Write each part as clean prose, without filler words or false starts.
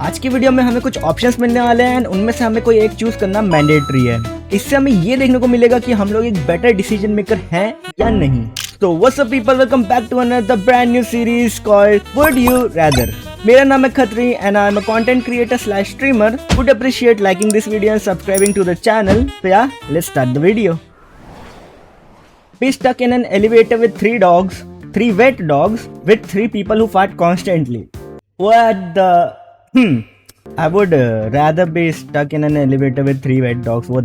आज की वीडियो में हमें कुछ ऑप्शंस मिलने वाले हैं एंड उनमें से हमें कोई एक चूज करना मैंडेटरी है। इससे हमें ये देखने को मिलेगा कि हम लोग एक बेटर डिसीजन मेकर हैं या नहीं। तो what's up people, welcome back to another brand new series called would you rather. मेरा नाम है Khatri and I am a content creator slash streamer. Would appreciate liking this video and subscribing to the channel. So yeah, let's start the video. Be stuck in an elevator with three wet dogs with three people who fart constantly. What the? I would rather be stuck in an elevator with three wet dogs. वो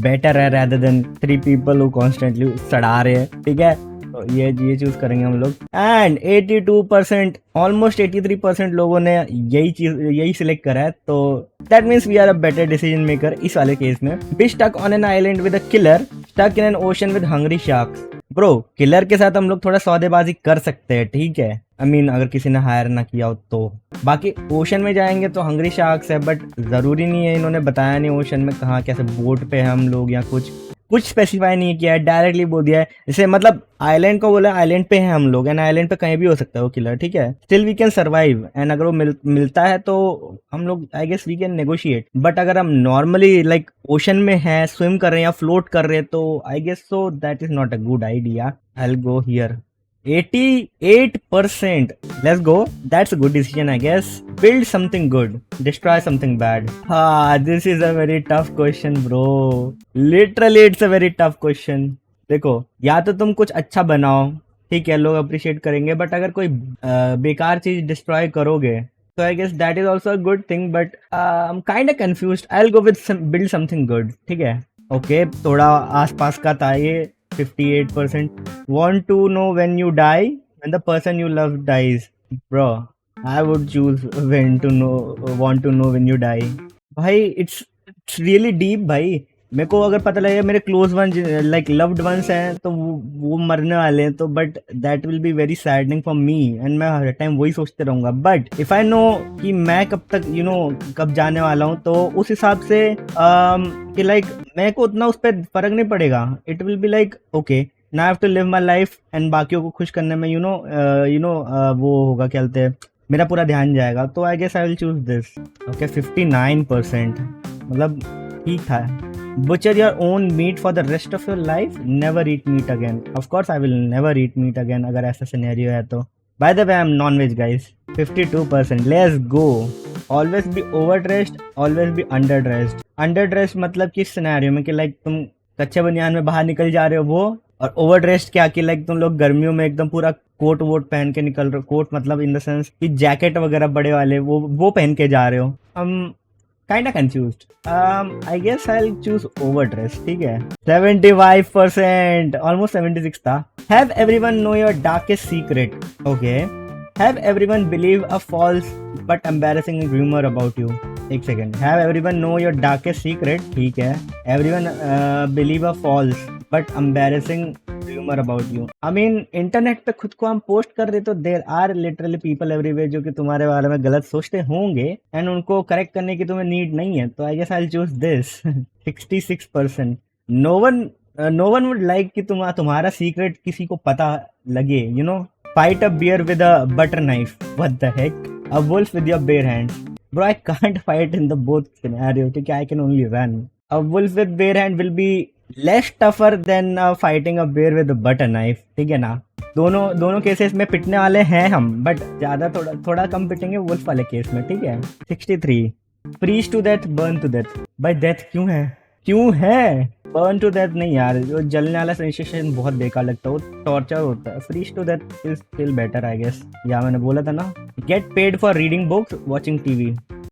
better है rather than three people who constantly सड़ा रहे हैं। ठीक है, तो ये choose करेंगे हम लोग। एंड 82%, ऑलमोस्ट 83% लोगों ने यही सिलेक्ट करा है। तो that means we are a better decision maker इस वाले केस में। Be stuck on an island with a killer, stuck in an ocean with hungry sharks. Bro, killer के साथ हम लोग थोड़ा सौदेबाजी कर सकते हैं, ठीक है। अगर किसी ने हायर ना किया हो तो। बाकी ओशन में जाएंगे तो हंग्री शार्क्स है, बट जरूरी नहीं है। इन्होंने बताया नहीं ओशन में कहाँ, कैसे बोट पे है हम लोग या कुछ स्पेसिफाई नहीं किया है, डायरेक्टली बोल दिया है। जैसे मतलब आइलैंड को बोला आइलैंड पे है हम लोग, एंड आइलैंड पे कहीं भी हो सकता है वो किलर, ठीक है। Still we can survive, and अगर वो मिलता है तो हम लोग I guess we can negotiate. But अगर हम नॉर्मली लाइक ओशन में है, स्विम कर रहे हैं या फ्लोट कर रहे हैं, तो I guess so that is not a good idea. I will go here 88%. Let's go. That's a good decision, I guess. Build something good, destroy something bad. This is a very tough question, bro. Literally, it's a very tough question. देखो, या तो तुम कुछ अच्छा बनाओ, ठीक है, लोग अप्रिशिएट करेंगे। बट अगर कोई बेकार चीज डिस्ट्रॉय करोगे तो I guess that is also a good thing. But I am kind of confused. I will go with build something good, ठीक है। ओके, थोड़ा आसपास का था ये। 58%. Want to know when you die? When the person you love dies. Bro, I would choose want to know when you die. भाई, it's really deep भाई। मेरे को अगर पता लगे मेरे close one like loved ones हैं तो वो मरने वाले हैं, तो but that will be very saddening for me and मैं हर टाइम वही सोचते रहूंगा। बट इफ आई नो कि मैं कब तक कब जाने वाला हूँ, तो उस हिसाब से कि लाइक मेरे को उतना उस पर फर्क नहीं पड़ेगा। It will be like okay, now I have to live my life and बाकियों को खुश करने में वो होगा, क्या कहते हैं, मेरा पूरा ध्यान जाएगा। तो I guess I will choose this. Okay, 59%, मतलब ठीक था। Butcher your own meat for the rest of your life. Never eat meat again. Of course, I will never eat meat again. अगर ऐसा सिनेरियो है तो। By the way, I'm non-veg guys. 52%. Let's go. Always be overdressed. Always be underdressed. Underdressed मतलब किस scenario में कि like तुम कच्चे बनियान में बाहर निकल जा रहे हो वो, और ओवरड्रेस्ड क्या कि लाइक तुम लोग गर्मियों में एकदम पूरा कोट वोट पहन के निकल रहे हो। कोट मतलब इन द सेंस कि जैकेट वगैरह बड़े वाले वो पहन के जा रहे हो। Kinda confused. I guess I'll choose overdressed. ठीक है, 75%, almost 76 था। Have everyone know your darkest secret. Okay. Have everyone believe a false but embarrassing rumor about you. एक second. Have everyone know your darkest secret. ठीक है. Everyone believe a false but embarrassing rumor about you. I mean, internet पे खुद को हम post कर रहे तो there are literally people everywhere जो कि तुम्हारे बारे में गलत सोचते होंगे एंड उनको करेक्ट करने की तुम्हें नीड नहीं है। तो I guess I will choose this. 66%. No one would like कि तुम्हारा सीक्रेट किसी को पता लगे। Fight a bear with a butter knife. What the heck? A wolf with your bare hands. Bro, I can't fight in the both scenario. ठीक है, I can only run. A wolf with bare hand will be less tougher than fighting a bear with a butter knife. ठीक है ना। दोनों cases में पिटने वाले हैं हम, बट ज्यादा थोड़ा कम पिटेंगे वुल्फ वाले केस में, ठीक है। 63. Freeze to death, burn to death. भाई डेथ क्यों है? बर्न टू डेथ नहीं यार, जो जलने वाला सेंसेशन बहुत बेकार लगता है, वो टॉर्चर होता है। Freeze to death is still better I guess. या मैंने बोला था ना, get paid for reading books, watching TV.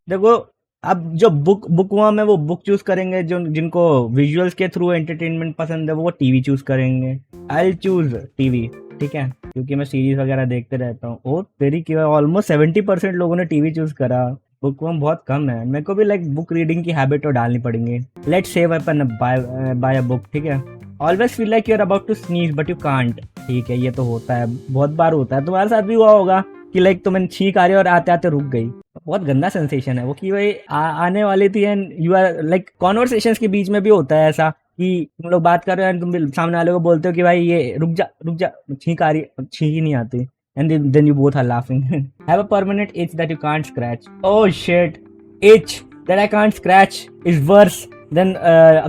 देखो, अब जो बुक में वो बुक चूज करेंगे, जो जिनको विजुअल्स के थ्रू एंटरटेनमेंट पसंद है वो टीवी चूज करेंगे। आई चूज टीवी, ठीक है, क्योंकि मैं सीरीज वगैरह देखते रहता हूँ। ओ तेरी की ऑलमोस्ट 70% लोगों ने टीवी चूज करा। बुक बहुत कम है। मेरे को भी लाइक बुक रीडिंग की हैबिट तो डालनी पड़ेंगी। लेट्स सेव अपन बाय अ बुक, ठीक है। Always feel like you are about to sneeze but you can't. ठीक है, ये तो होता है, बहुत बार होता है। तुम्हारे साथ भी हुआ होगा कि लाइक तुम्हें छींक आ रही है और आते आते रुक गई। बहुत गंदा सेंसेशन है वो कि भाई आने वाली थी and you are like conversations के बीच में भी होता है ऐसा कि तुम लोग बात कर रहे हो एंड तुम सामने वाले को बोलते हो कि भाई ये रुक जा छींक आ रही, छींक ही नहीं आती। and then you both are laughing. Have a permanent itch that you can't scratch. Oh shit. itch that I can't scratch is worse than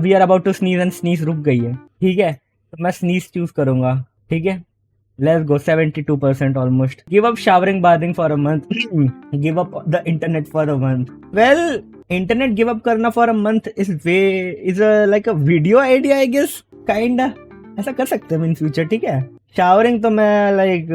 we are about to sneeze and sneeze रुक गई है, ठीक है, तो मैं sneeze choose करूंगा, ठीक है। Let's go, 72% almost. Give up showering, bathing for a month. Give up the internet for a month. Well, internet give up करना for a month is like a video idea, I guess. Kinda. ऐसा कर सकते हैं in future, ठीक है। Showering तो मैं like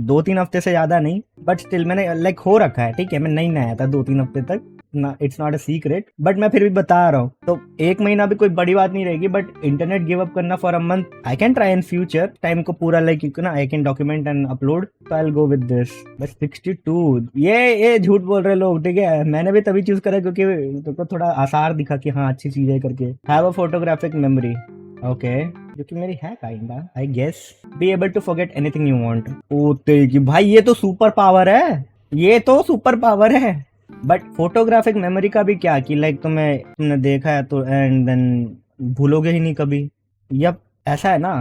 2-3 हफ्ते से ज्यादा नहीं, बट स्टिल मैंने लाइक हो रखा है, ठीक है। मैं नहीं नहाया था 2-3 हफ्ते तक ना, it's not a secret, but मैं फिर भी बता रहा हूँ। तो 1 महीना भी कोई बड़ी बात नहीं रहेगी, बट इंटरनेट गिव अप करना for a month I can try in future. Time को पूरा लाइक यू ना I can document and upload, तो I will go with this. बस 62 ये झूठ बोल रहे लोग, ठीक है। मैंने भी तभी चूज करा क्योंकि तुमको थोड़ा आसार दिखा कि हाँ अच्छी चीज है करके। Have a photographic memory, okay, जो कि मेरी है kinda I guess. Be able to forget anything you want. ओ तेरी भाई, ये तो सुपर पावर है, ये तो सुपर पावर है। बट फोटोग्राफिक मेमोरी का भी क्या कि लाइक तुमने देखा है तो एंड देन भूलोगे ही नहीं कभी। यप, ऐसा है ना।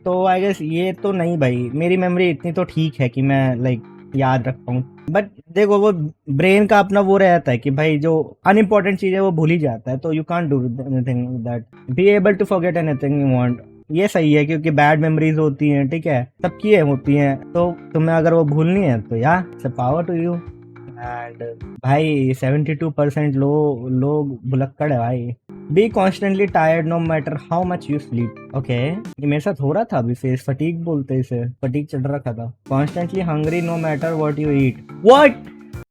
तो आई गेस ये तो नहीं भाई, मेरी मेमोरी इतनी तो ठीक है कि मैं लाइक याद रख पाऊँ। बट देखो वो ब्रेन का अपना वो रहता है कि भाई जो अनइम्पोर्टेंट चीज है वो भूल ही जाता है, तो you can't do anything that. Be able to forget anything you want, ये सही है क्योंकि बैड मेमोरीज होती हैं, ठीक है, सबकी होती हैं। तो तुम्हें अगर वो भूलनी है तो या पावर टू यू। एंड भाई 72% लोग भुलक्कड़ है भाई। Be constantly tired no matter how much you sleep, okay, ये मेरे साथ हो रहा था अभी। फेस फटीक बोलते इसे, फटीक चढ़ रखा था। Constantly hungry no matter what you eat, what,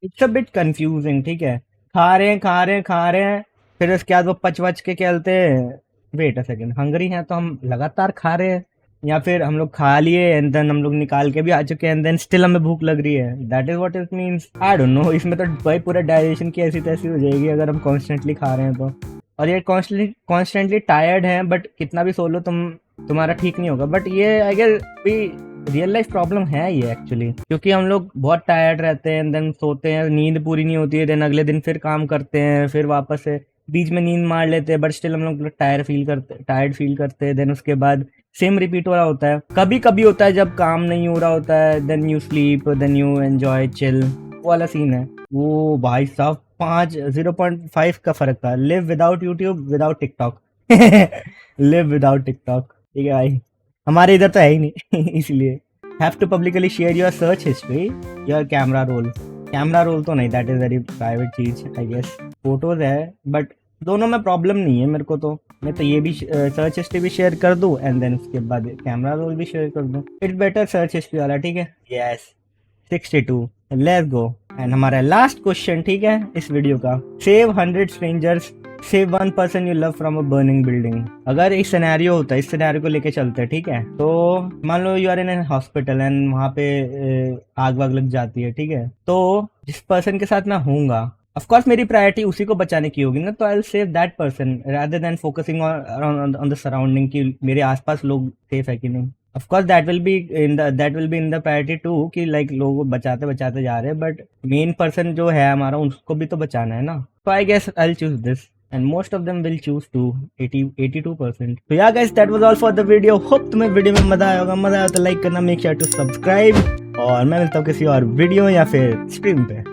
it's a bit confusing, ठीक है। खा रहे हैं, फिर उसके बाद वो पच के कहते हैं वेट अ सेकंड, हंग्री हैं तो हम लगातार खा रहे हैं, या फिर हम लोग खा लिए एंड देन हम लोग निकाल के भी आ चुके हैं एंड देन स्टिल हमें भूख लग रही है। That is what it means, I don't know. इसमें तो भाई पूरा डाइजेशन की ऐसी तैसी हो जाएगी अगर हम कॉन्स्टेंटली खा रहे हैं तो। और ये कॉन्स्टेंटली टायर्ड हैं, बट कितना भी सो लो तुम्हारा ठीक नहीं होगा। बट ये आई गेस भी रियल लाइफ प्रॉब्लम है ये एक्चुअली, क्योंकि हम लोग बहुत टायर्ड रहते हैं, देन सोते हैं, नींद पूरी नहीं होती है, देन अगले दिन फिर काम करते हैं, फिर वापस से बीच में नींद मार लेते हैं, बट स्टिल हम लोग टायर्ड फील करते हैं। देन उसके बाद सेम रिपीट हो रहा होता है। कभी कभी होता है जब काम नहीं हो रहा होता है, then you sleep, then you enjoy chill, वो वाला सीन है। वो भाई साहब 0.5 का फर्क था। Live without YouTube, without TikTok. Live without TikTok, ठीक है भाई, हमारे इधर तो है ही नहीं। इसलिए have to publicly share your search history, your camera roll तो नहीं, दैट इज वेरी प्राइवेट चीज आई गेस। फोटोज है बट दोनों में प्रॉब्लम नहीं है मेरे को, तो मैं तो ये भी सर्च हिस्ट्री भी शेयर कर दूं एंड देन उसके बाद कैमरा रोल भी शेयर कर दूं। इट्स बेटर सर्च हिस्ट्री वाला, ठीक है। Yes 62, let's go. एंड हमारा लास्ट क्वेश्चन, ठीक है, इस वीडियो का। Save 100 strangers, save 1 person you love from a burning building. अगर एक सिनेरियो होता है, इस सिनेरियो को लेके चलते हैं, ठीक है। तो मान लो you are in hospital and वहां पे आग वाग लग जाती है, ठीक है। तो जिस पर्सन के साथ मैं हूँगा, ऑफ कोर्स मेरी प्रायोरिटी उसी को बचाने की होगी ना, तो I will save that person rather than focusing on the surrounding कि मेरे आसपास लोग सेफ है कि नहीं। Of course that will be in the priority to कि लाइक लोग बचाते जा रहे हैं, बट मेन पर्सन जो है हमारा उसको भी तो बचाना है ना। तो I guess I will choose this and most of them will choose to 82%. So yeah guys, that was all for the video. Hope तुम्हें वीडियो में मजा आया होगा। मजा आया तो लाइक करना, मेक श्योर टू सब्सक्राइब, और मैं मिलता हूँ किसी और वीडियो या फिर स्ट्रीम पे।